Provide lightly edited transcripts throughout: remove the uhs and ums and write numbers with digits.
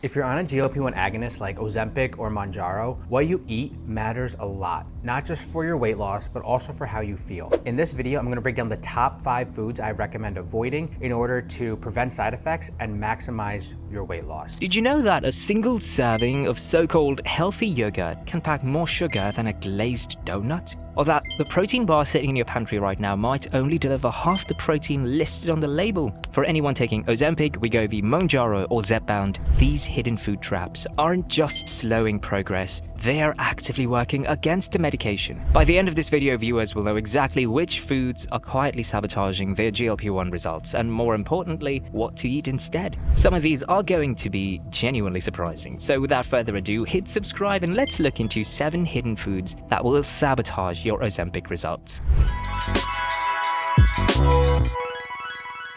If you're on a GLP-1 agonist like Ozempic or Mounjaro, what you eat matters a lot, not just for your weight loss, but also for how you feel. In this video, I'm gonna break down the top 5 foods I recommend avoiding in order to prevent side effects and maximize your weight loss. Did you know that a single serving of so-called healthy yogurt can pack more sugar than a glazed donut? Or that the protein bar sitting in your pantry right now might only deliver half the protein listed on the label? For anyone taking Ozempic, Wegovy, Mounjaro, or Zepbound, these hidden food traps aren't just slowing progress, they are actively working against the medication. By the end of this video, viewers will know exactly which foods are quietly sabotaging their GLP-1 results, and more importantly, what to eat instead. Some of these are going to be genuinely surprising. So without further ado, hit subscribe and let's look into 7 hidden foods that will sabotage your Ozempic results.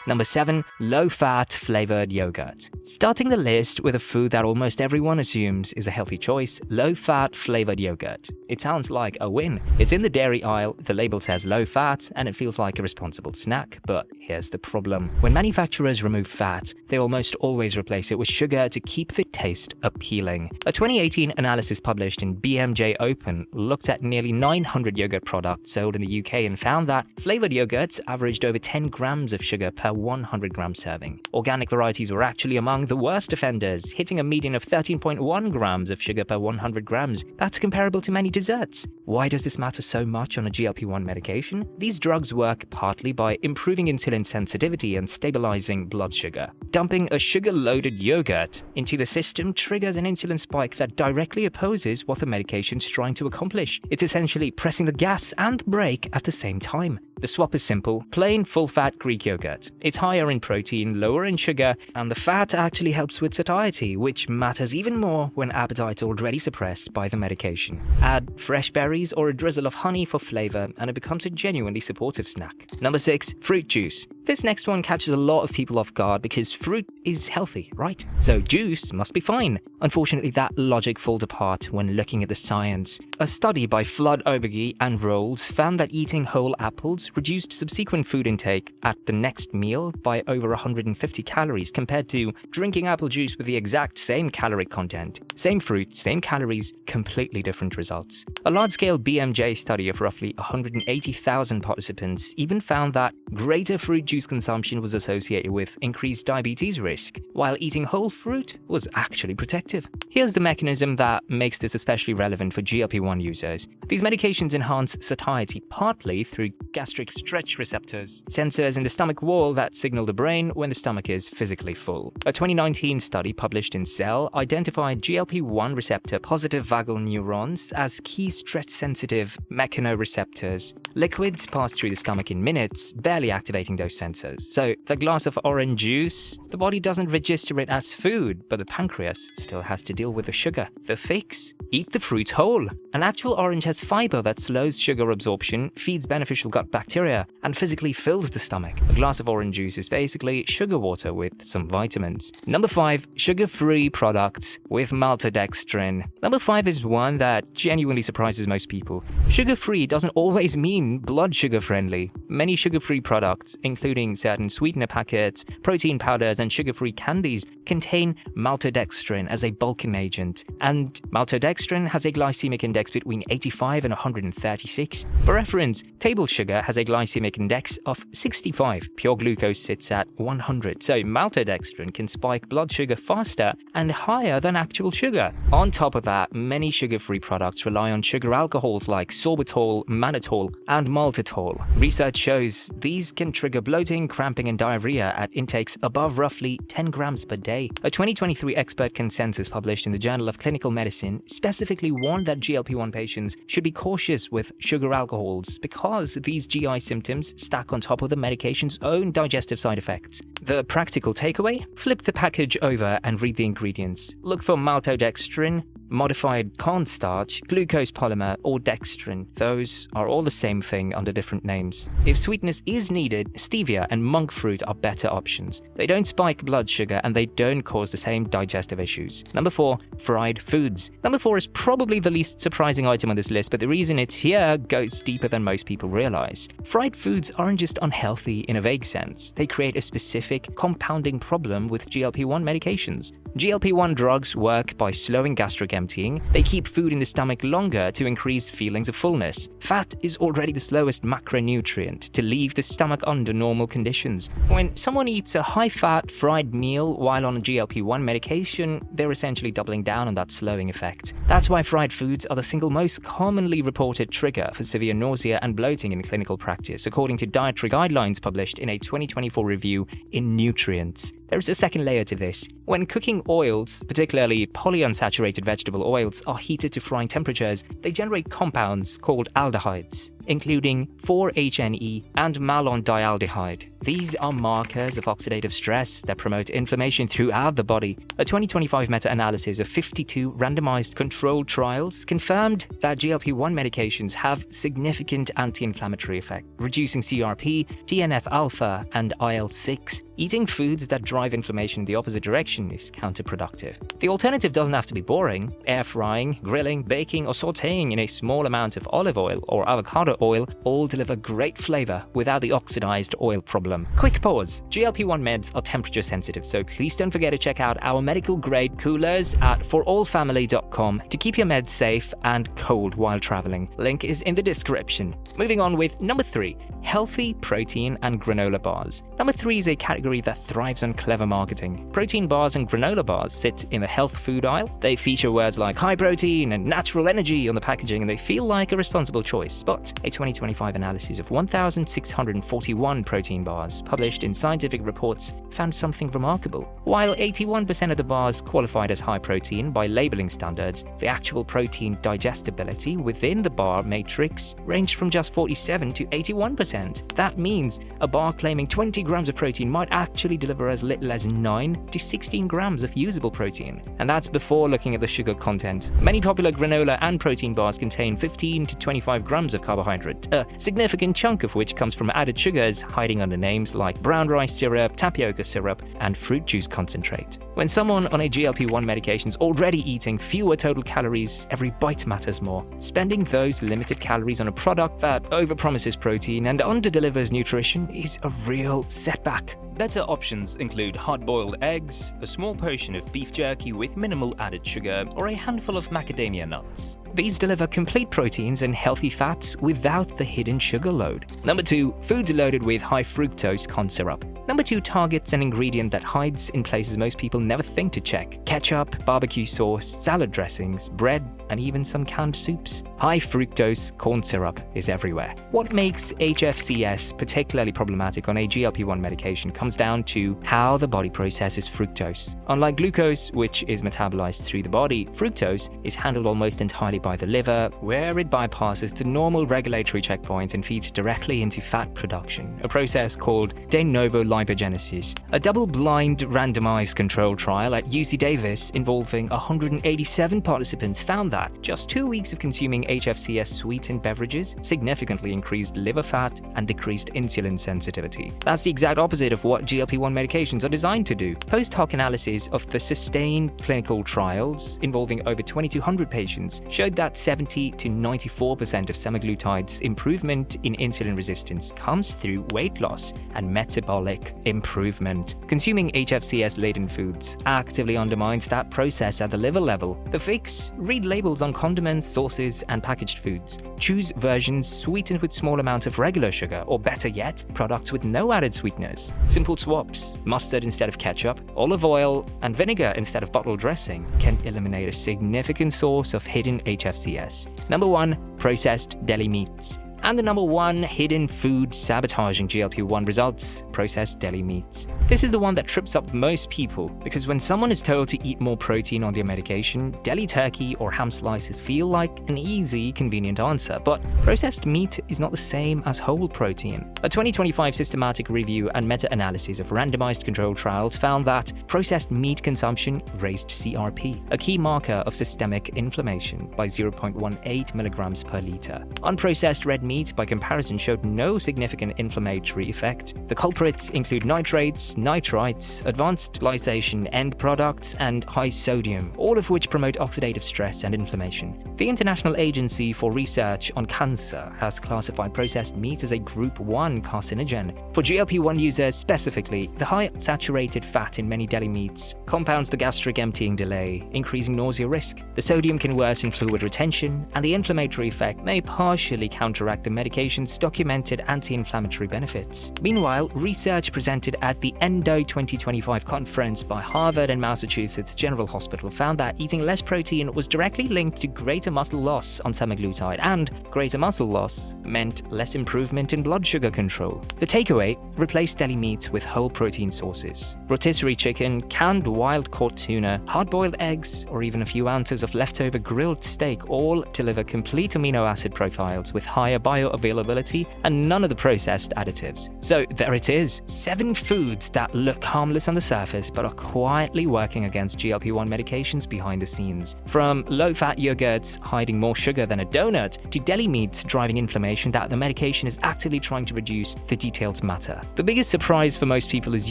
Number 7. Low-fat flavored yogurt. Starting the list with a food that almost everyone assumes is a healthy choice, low-fat flavored yogurt. It sounds like a win. It's in the dairy aisle, the label says low fat, and it feels like a responsible snack. But here's the problem. When manufacturers remove fat, they almost always replace it with sugar to keep the taste appealing. A 2018 analysis published in BMJ Open looked at nearly 900 yogurt products sold in the UK and found that flavored yogurts averaged over 10 grams of sugar per 100 gram serving. Organic varieties were actually among the worst offenders, hitting a median of 13.1 grams of sugar per 100 grams. That's comparable to many desserts. Why does this matter so much on a GLP-1 medication? These drugs work partly by improving insulin sensitivity and stabilizing blood sugar. Dumping a sugar-loaded yogurt into the system triggers an insulin spike that directly opposes what the medication's trying to accomplish. It's essentially pressing the gas and brake at the same time. The swap is simple: plain full-fat Greek yogurt. It's higher in protein, lower in sugar, and the fat actually helps with satiety, which matters even more when appetite's already suppressed by the medication. Add fresh berries or a drizzle of honey for flavor, and it becomes a genuinely supportive snack. Number 6. Fruit juice. This next one catches a lot of people off guard because fruit is healthy, right? So juice must be fine. Unfortunately, that logic falls apart when looking at the science. A study by 𝗪𝗏𝗏𝗏𝗏 and Rolls found that eating whole apples reduced subsequent food intake at the next meal by over 150 calories compared to drinking apple juice with the exact same caloric content. Same fruit, same calories, completely different results. A large-scale BMJ study of roughly 180,000 participants even found that greater fruit juice consumption was associated with increased diabetes risk, while eating whole fruit was actually protective. Here's the mechanism that makes this especially relevant for GLP-1 users. These medications enhance satiety partly through gastric stretch receptors, sensors in the stomach wall that signal the brain when the stomach is physically full. A 2019 study published in Cell identified GLP-1 receptor positive vagal neurons as key stretch-sensitive mechanoreceptors. Liquids pass through the stomach in minutes, barely activating those sensors. So the glass of orange juice, the body doesn't register it as food, but the pancreas still has to deal with the sugar. The fix? Eat the fruit whole. An actual orange has fiber that slows sugar absorption, feeds beneficial gut bacteria, and physically fills the stomach. A glass of orange juice is basically sugar water with some vitamins. Number 5. Sugar-free products with maltodextrin. Number 5 is one that genuinely surprises most people. Sugar-free doesn't always mean blood sugar-friendly. Many sugar-free products, including certain sweetener packets, protein powders, and sugar-free candies, contain maltodextrin as a bulking agent, and maltodextrin has a glycemic index between 85 and 136. For reference, table sugar has a glycemic index of 65. Pure glucose sits at 100, so maltodextrin can spike blood sugar faster and higher than actual sugar. On top of that, many sugar-free products rely on sugar alcohols like sorbitol, mannitol, and maltitol. Research shows these can trigger bloating, cramping, and diarrhea at intakes above roughly 10 grams per day. A 2023 expert consensus published in the Journal of Clinical Medicine specifically warned that GLP-1 patients should be cautious with sugar alcohols because these GI symptoms stack on top of the medication's own digestive side effects. The practical takeaway? Flip the package over and read the ingredients. Look for maltodextrin, modified cornstarch, glucose polymer, or dextrin. Those are all the same thing under different names. If sweetness is needed, stevia and monk fruit are better options. They don't spike blood sugar and they don't cause the same digestive issues. Number 4. Fried foods. Number 4 is probably the least surprising item on this list, but the reason it's here goes deeper than most people realize. Fried foods aren't just unhealthy in a vague sense. They create a specific compounding problem with GLP-1 medications. GLP-1 drugs work by slowing gastric emptying. They keep food in the stomach longer to increase feelings of fullness. Fat is already the slowest macronutrient to leave the stomach under normal conditions. When someone eats a high-fat fried meal while on a GLP-1 medication, they're essentially doubling down on that slowing effect. That's why fried foods are the single most commonly reported trigger for severe nausea and bloating in clinical practice, according to dietary guidelines published in a 2024 review in Nutrients. There's a second layer to this. When cooking oils, particularly polyunsaturated vegetable oils, are heated to frying temperatures, they generate compounds called aldehydes, including 4-HNE and malondialdehyde. These are markers of oxidative stress that promote inflammation throughout the body. A 2025 meta-analysis of 52 randomized controlled trials confirmed that GLP-1 medications have significant anti-inflammatory effect, reducing CRP, TNF-alpha, and IL-6. Eating foods that drive inflammation in the opposite direction is counterproductive. The alternative doesn't have to be boring. Air frying, grilling, baking, or sautéing in a small amount of olive oil or avocado oil all deliver great flavor without the oxidized oil problem. Quick pause. GLP-1 meds are temperature sensitive, so please don't forget to check out our medical grade coolers at forallfamily.com to keep your meds safe and cold while traveling. Link is in the description. Moving on with number 3, healthy protein and granola bars. Number 3 is a category that thrives on clever marketing. Protein bars and granola bars sit in the health food aisle. They feature words like high protein and natural energy on the packaging, and they feel like a responsible choice. But a 2025 analysis of 1,641 protein bars published in Scientific Reports found something remarkable. While 81% of the bars qualified as high protein by labeling standards, the actual protein digestibility within the bar matrix ranged from just 47 to 81%. That means a bar claiming 20 grams of protein might actually deliver as little as 9 to 16 grams of usable protein. And that's before looking at the sugar content. Many popular granola and protein bars contain 15 to 25 grams of carbohydrate, a significant chunk of which comes from added sugars hiding under names like brown rice syrup, tapioca syrup, and fruit juice concentrate. When someone on a GLP-1 medication is already eating fewer total calories, every bite matters more. Spending those limited calories on a product that overpromises protein and underdelivers nutrition is a real setback. Better options include hard-boiled eggs, a small portion of beef jerky with minimal added sugar, or a handful of macadamia nuts. These deliver complete proteins and healthy fats without the hidden sugar load. Number 2, foods loaded with high fructose corn syrup. Number 2 targets an ingredient that hides in places most people never think to check. Ketchup, barbecue sauce, salad dressings, bread, and even some canned soups. High fructose corn syrup is everywhere. What makes HFCS particularly problematic on a GLP-1 medication comes down to how the body processes fructose. Unlike glucose, which is metabolized through the body, fructose is handled almost entirely by the liver, where it bypasses the normal regulatory checkpoint and feeds directly into fat production, a process called de novo lipogenesis. A double-blind randomized control trial at UC Davis involving 187 participants found that just 2 weeks of consuming HFCS sweetened beverages significantly increased liver fat and decreased insulin sensitivity. That's the exact opposite of what GLP-1 medications are designed to do. Post-hoc analysis of the sustained clinical trials involving over 2,200 patients showed that 70 to 94% of semaglutide's improvement in insulin resistance comes through weight loss and metabolic improvement. Consuming HFCS-laden foods actively undermines that process at the liver level. The fix? Read labels on condiments, sauces, and packaged foods. Choose versions sweetened with small amounts of regular sugar, or better yet, products with no added sweeteners. Simple swaps: mustard instead of ketchup, olive oil, and vinegar instead of bottled dressing can eliminate a significant source of hidden HFCS. Number 1, processed deli meats. And the number 1 hidden food sabotaging GLP-1 results: processed deli meats. This is the one that trips up most people, because when someone is told to eat more protein on their medication, deli turkey or ham slices feel like an easy, convenient answer. But processed meat is not the same as whole protein. A 2025 systematic review and meta-analysis of randomized controlled trials found that processed meat consumption raised CRP, a key marker of systemic inflammation, by 0.18 milligrams per liter. Unprocessed red meat meat, by comparison, showed no significant inflammatory effect. The culprits include nitrates, nitrites, advanced glycation end products, and high sodium, all of which promote oxidative stress and inflammation. The International Agency for Research on Cancer has classified processed meat as a Group 1 carcinogen. For GLP-1 users specifically, the high saturated fat in many deli meats compounds the gastric emptying delay, increasing nausea risk. The sodium can worsen fluid retention, and the inflammatory effect may partially counteract the medication's documented anti-inflammatory benefits. Meanwhile, research presented at the ENDO 2025 conference by Harvard and Massachusetts General Hospital found that eating less protein was directly linked to greater muscle loss on semaglutide, and greater muscle loss meant less improvement in blood sugar control. The takeaway: replace deli meat with whole protein sources. Rotisserie chicken, canned wild-caught tuna, hard-boiled eggs, or even a few ounces of leftover grilled steak all deliver complete amino acid profiles with higher bioavailability and none of the processed additives. So there it is, 7 foods that look harmless on the surface but are quietly working against GLP-1 medications behind the scenes. From low-fat yogurts hiding more sugar than a donut, to deli meats driving inflammation that the medication is actively trying to reduce, the details matter. The biggest surprise for most people is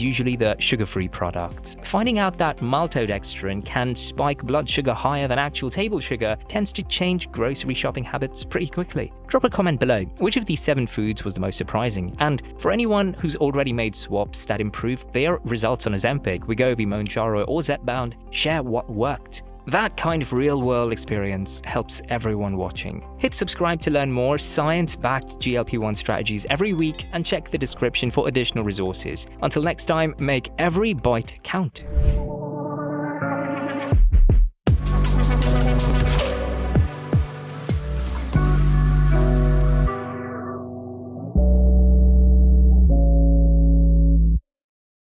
usually the sugar-free products. Finding out that maltodextrin can spike blood sugar higher than actual table sugar tends to change grocery shopping habits pretty quickly. Drop a comment below which of these 7 foods was the most surprising, and for anyone who's already made swaps that improved their results on Ozempic, Wegovy, Mounjaro, or Zepbound, share what worked. That kind of real-world experience helps everyone watching. Hit subscribe to learn more science-backed GLP-1 strategies every week, and check the description for additional resources. Until next time, make every bite count.